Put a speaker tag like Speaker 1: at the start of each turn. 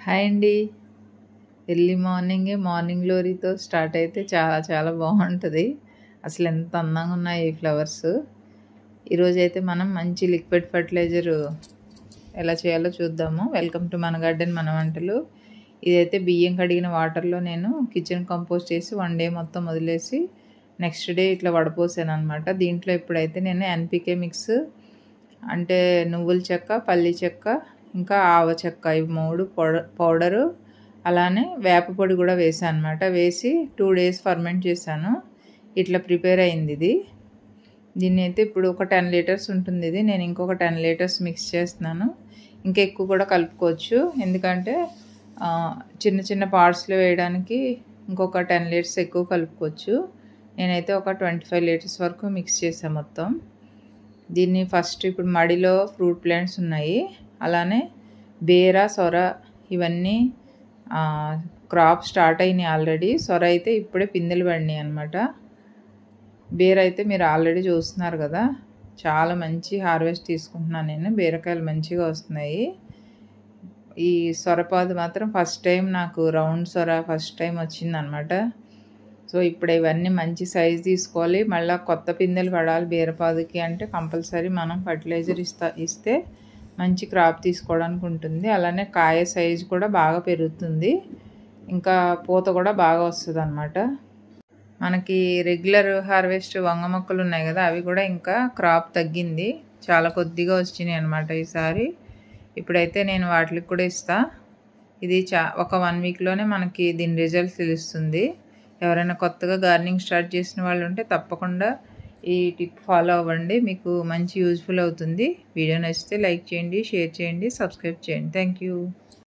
Speaker 1: Hi అండి. Early morning గ్లోరీతో start అయితే చాలా చాలా బాగుంటుంది. అసలు ఎంత అందంగా ఉన్నాయి ఈ ఫ్లవర్స్. ఈరోజైతే మనం మంచి లిక్విడ్ ఫర్టిలైజర్ ఎలా చేయాలో చూద్దాము. వెల్కమ్ టు మన గార్డెన్ మన వంటలు. ఇదైతే బియ్యం కడిగిన వాటర్లో నేను కిచెన్ కంపోస్ట్ చేసి 1 డే మొత్తం వదిలేసి నెక్స్ట్ డే ఇట్లా వడపోసాను అనమాట. దీంట్లో ఇప్పుడైతే నేను ఎన్పికే మిక్స్ అంటే నువ్వుల చెక్క, పల్లి చెక్క, ఇంకా ఆవ చెక్క, ఇవి 3 పౌడరు, అలానే వేప పొడి కూడా వేసాను అనమాట. వేసి 2 days ఫర్మెంట్ చేశాను. ఇట్లా ప్రిపేర్ అయింది ఇది. దీన్ని అయితే ఇప్పుడు ఒక 10 లీటర్స్ ఉంటుంది ఇది. నేను ఇంకొక 10 లీటర్స్ మిక్స్ చేస్తున్నాను. ఇంకా ఎక్కువ కూడా కలుపుకోవచ్చు, ఎందుకంటే చిన్న చిన్న పార్ట్స్లో వేయడానికి ఇంకొక 10 లీటర్స్ ఎక్కువ కలుపుకోవచ్చు. నేనైతే ఒక 25 లీటర్స్ వరకు మిక్స్ చేశాను మొత్తం. దీన్ని ఫస్ట్ ఇప్పుడు మడిలో ఫ్రూట్ ప్లాంట్స్ ఉన్నాయి, అలానే బీర, సొర ఇవన్నీ క్రాప్ స్టార్ట్ అయినాయి ఆల్రెడీ. సొర అయితే ఇప్పుడే పిందెలు పడినాయి అనమాట. బీర అయితే మీరు ఆల్రెడీ చూస్తున్నారు కదా, చాలా మంచి హార్వెస్ట్ తీసుకుంటున్నాను నేను. బీరకాయలు మంచిగా వస్తున్నాయి. ఈ సొరపాదు మాత్రం ఫస్ట్ టైం నాకు రౌండ్ సొర ఫస్ట్ టైం వచ్చిందనమాట. సో ఇప్పుడు ఇవన్నీ మంచి సైజ్ తీసుకోవాలి. మళ్ళీ కొత్త పిందెలు పడాలి బీరపాదుకి అంటే కంపల్సరీ మనం ఫర్టిలైజర్ ఇస్తే మంచి క్రాప్ తీసుకోవడానికి ఉంటుంది. అలానే కాయ సైజు కూడా బాగా పెరుగుతుంది, ఇంకా పూత కూడా బాగా వస్తుంది అనమాట. మనకి రెగ్యులర్ హార్వెస్ట్ వంగ మొక్కలు ఉన్నాయి కదా, అవి కూడా ఇంకా క్రాప్ తగ్గింది, చాలా కొద్దిగా వచ్చినాయి అనమాట ఈసారి. ఇప్పుడైతే నేను వాటికి కూడా ఇస్తా. ఇది ఒక 1 వీక్లోనే మనకి దీని రిజల్ట్ తెలుస్తుంది. ఎవరైనా కొత్తగా గార్డెనింగ్ స్టార్ట్ చేసిన వాళ్ళు ఉంటే తప్పకుండా ఈ టిప్ ఫాలో అవ్వండి, మీకు మంచి యూజ్ఫుల్ అవుతుంది. వీడియో నచ్చితే లైక్ చేయండి, షేర్ చేయండి, సబ్స్క్రైబ్ చేయండి. Thank you.